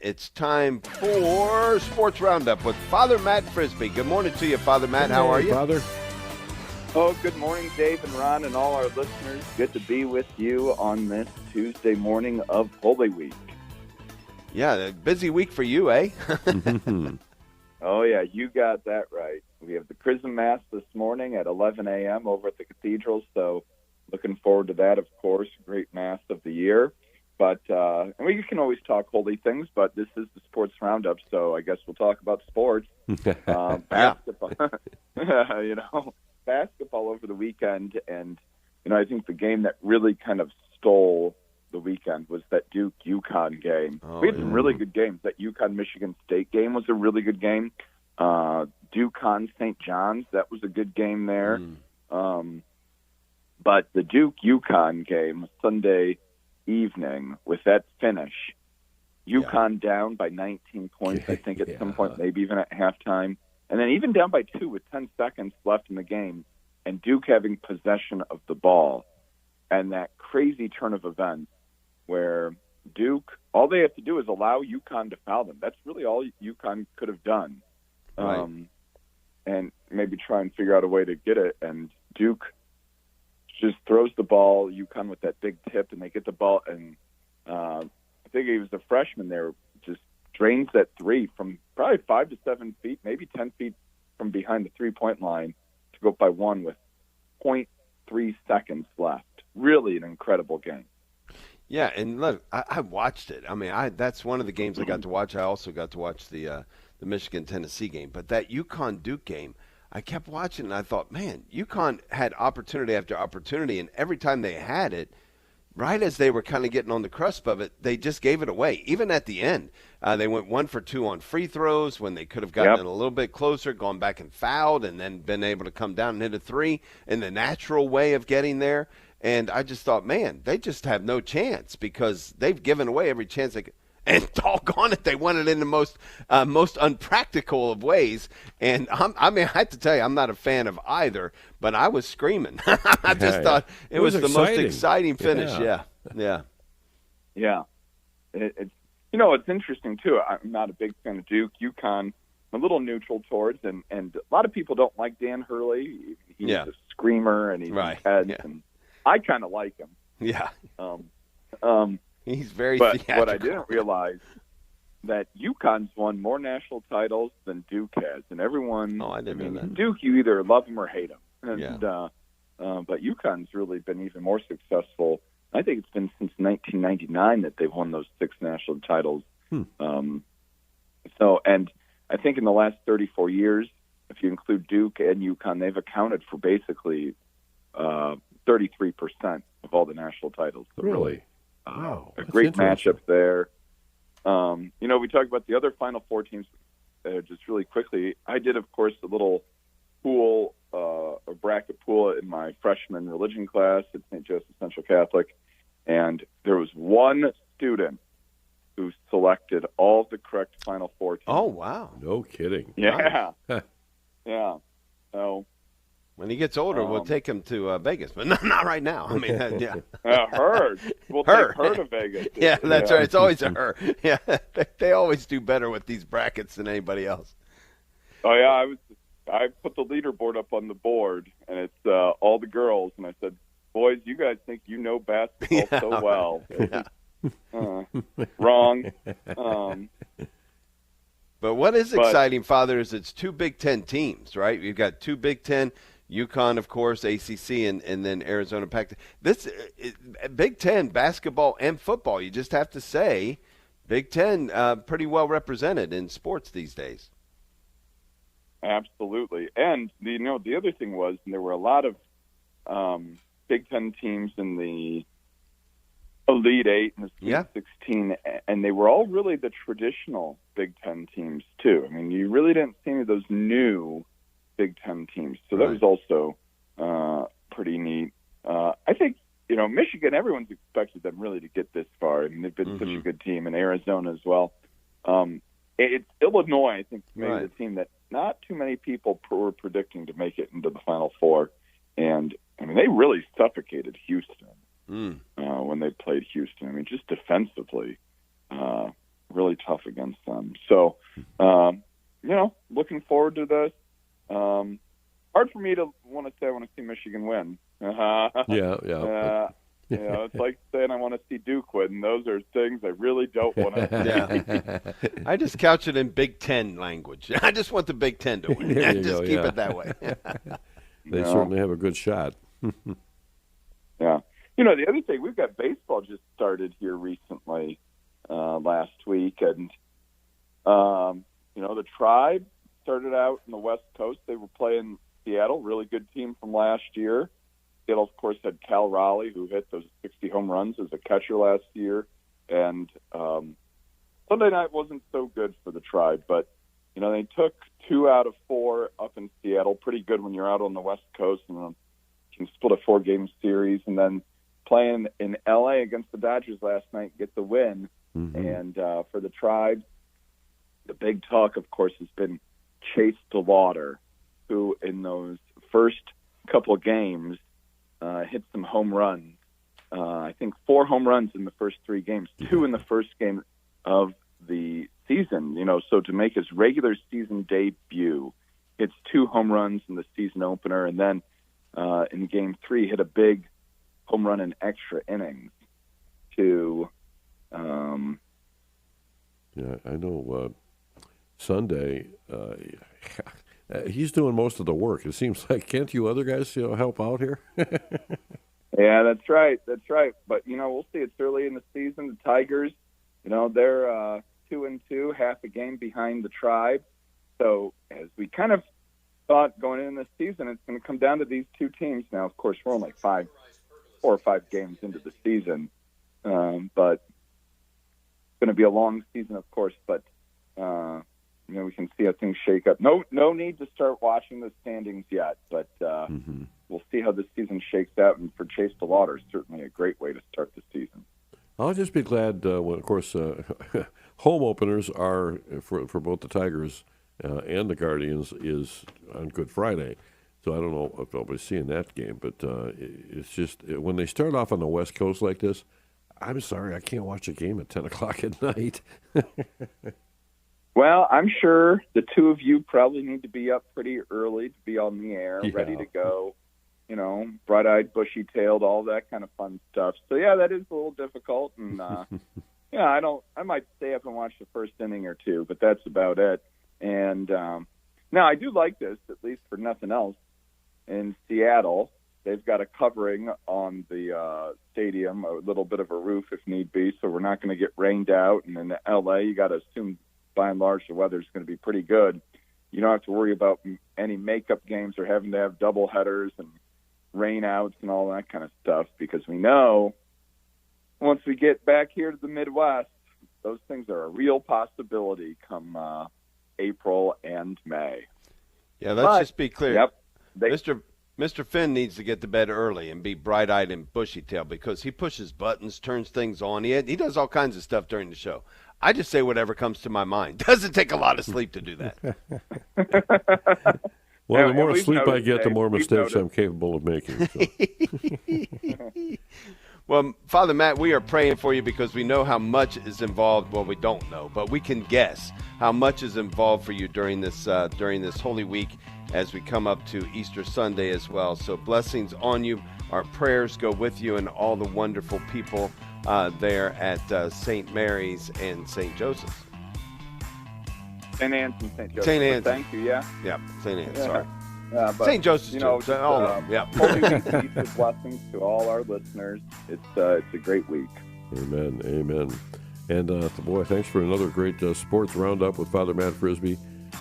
It's time for Sports Roundup with Father Matt Frisbee. Good morning to you, Father Matt. How are you? Father? Oh, good morning, Dave and Ron and all our listeners. Good to be with you on this Tuesday morning of Holy Week. Yeah, a busy week for you, eh? Oh, yeah, you got that right. We have the Chrism Mass this morning at 11 a.m. over at the cathedral, so looking forward to that, of course. Great Mass of the year. But and we can always talk holy things, but this is the Sports Roundup, so I guess we'll talk about sports. Basketball, basketball over the weekend. And, I think the game that really kind of stole the weekend was that Duke-Yukon game. We had some really good games. That Yukon-Michigan State game was a really good game. Duke-St. John's, that was a good game there. But the Duke-Yukon game, Sunday evening, with that finish, Yukon down by 19 points, I think, at some point, maybe even at halftime, and then even down by 2 with 10 seconds left in the game, and Duke having possession of the ball, and that crazy turn of events where Duke, all they have to do is allow Yukon to foul them. That's really all Yukon could have done. Right. And maybe try and figure out a way to get it, and Duke just throws the ball, Yukon with that big tip, and they get the ball, and I think he was a freshman there, just drains that three from probably 5 to 7 feet, maybe 10 feet from behind the three-point line to go up by one with 0.3 seconds left. Really an incredible game. Yeah, and look, I watched it. I mean, that's one of the games I got to watch. I also got to watch the Michigan-Tennessee game. But that Yukon-Duke game, I kept watching, and I thought, man, Yukon had opportunity after opportunity, and every time they had it, right as they were kind of getting on the cusp of it, they just gave it away. Even at the end, they went 1 for 2 on free throws when they could have gotten it a little bit closer, gone back and fouled, and then been able to come down and hit a three in the natural way of getting there. And I just thought, man, they just have no chance because they've given away every chance they could. And doggone it, they won it in the most unpractical of ways. And I have to tell you, I'm not a fan of either, but I was screaming. I just thought it was the most exciting finish. Yeah. It's interesting, too. I'm not a big fan of Duke. Yukon, I'm a little neutral towards, and a lot of people don't like Dan Hurley. He's a screamer, and he's intense, and I kind of like him. Yeah. He's very theatrical. What I didn't realize that Yukon's won more national titles than Duke has, and everyone. I didn't know that. Duke, you either love him or hate him, and but Yukon's really been even more successful. I think it's been since 1999 that they've won those 6 national titles. And I think in the last 34 years, if you include Duke and Yukon, they've accounted for basically 33% of all the national titles. So really. Wow, a great matchup there. We talked about the other Final Four teams just really quickly. I did, of course, a little pool, a bracket pool in my freshman religion class at St. Joseph Central Catholic, and there was one student who selected all the correct Final Four teams. Oh, wow. No kidding. Yeah. Yeah. So when he gets older, we'll take him to Vegas, but not right now. I mean, her. We'll take her to Vegas. Yeah, that's right. It's always a her. Yeah, they always do better with these brackets than anybody else. Oh yeah, I put the leaderboard up on the board, and it's all the girls, and I said, "Boys, you guys think you know basketball so well." Wrong. But what is exciting, Father, is it's 2 Big Ten teams, right? You've got 2 Big Ten. Yukon, of course, ACC, and then Arizona Pac. This Big Ten basketball and football. You just have to say, Big Ten pretty well represented in sports these days. Absolutely, and the other thing was, and there were a lot of Big Ten teams in the Elite Eight and the Sweet 16, and they were all really the traditional Big Ten teams too. I mean, you really didn't see any of those new Big Ten teams. So that was also pretty neat. I think, Michigan, everyone's expected them really to get this far. I mean, they've been such a good team, and Arizona as well. It's Illinois, I think, maybe the team that not too many people were predicting to make it into the Final Four. And, I mean, they really suffocated Houston when they played Houston. I mean, just defensively. really tough against them. So, looking forward to this. Hard for me to want to say I want to see Michigan win. Yeah. It's like saying I want to see Duke win. Those are things I really don't want to see. I just couch it in Big Ten language. I just want the Big Ten to win. Just keep it that way. They certainly have a good shot. Yeah. The other thing, we've got baseball just started here recently, last week. And, the Tribe started out in the West Coast. They were playing Seattle, really good team from last year. Seattle, of course, had Cal Raleigh, who hit those 60 home runs as a catcher last year. And Sunday night wasn't so good for the Tribe, but, they took 2 out of 4 up in Seattle. Pretty good when you're out on the West Coast and you can split a 4-game series. And then playing in L.A. against the Dodgers last night, get the win. Mm-hmm. And for the Tribe, the big talk, of course, has been Chase DeLauter, who in those first couple of games hit some home runs. I think 4 home runs in the first 3 games, 2 in the first game of the season. So to make his regular season debut, hits 2 home runs in the season opener, and then in Game 3 hit a big home run in extra innings to. I know. Sunday, he's doing most of the work. It seems like. Can't you other guys help out here? Yeah, that's right. But we'll see. It's early in the season. The Tigers, they're 2-2, half a game behind the Tribe. So as we kind of thought going into the season, it's going to come down to these 2 teams. Now, of course, we're only 4 or 5 games into the season, but it's going to be a long season, of course. But we can see how things shake up. No need to start watching the standings yet, but we'll see how this season shakes out. And for Chase DeLauter, certainly a great way to start the season. I'll just be glad when, of course, home openers are for both the Tigers and the Guardians is on Good Friday. So I don't know if I'll be seeing that game, but it's just when they start off on the West Coast like this, I'm sorry, I can't watch a game at 10 o'clock at night. Well, I'm sure the 2 of you probably need to be up pretty early to be on the air, ready to go, bright-eyed, bushy-tailed, all that kind of fun stuff. So, yeah, that is a little difficult. And, I might stay up and watch the first inning or 2, but that's about it. And now I do like this, at least for nothing else. In Seattle, they've got a covering on the stadium, a little bit of a roof if need be, so we're not going to get rained out. And in L.A., you got to assume, by and large, the weather's going to be pretty good. You don't have to worry about any makeup games or having to have double headers and rain outs and all that kind of stuff, because we know once we get back here to the Midwest, those things are a real possibility come April and May. Yeah, let's just be clear. Yep. Mr. Finn needs to get to bed early and be bright-eyed and bushy-tailed because he pushes buttons, turns things on. He does all kinds of stuff during the show. I just say whatever comes to my mind. Doesn't take a lot of sleep to do that. Well, the more sleep I get, the more mistakes I'm capable of making. So. Well, Father Matt, we are praying for you because we know how much is involved. Well, we don't know, but we can guess how much is involved for you during this Holy Week as we come up to Easter Sunday as well. So blessings on you. Our prayers go with you and all the wonderful people there at St. Mary's and St. Joseph's. St. Anne's and St. Joseph's. St. Anne's. Thank you, yeah. Yeah, St. Anne's, sorry. But, St. Joseph's, all of them. Yeah. Holy Week, Easter blessings to all our listeners. It's a great week. Amen. And, boy, thanks for another great sports roundup with Father Matt Frisbee.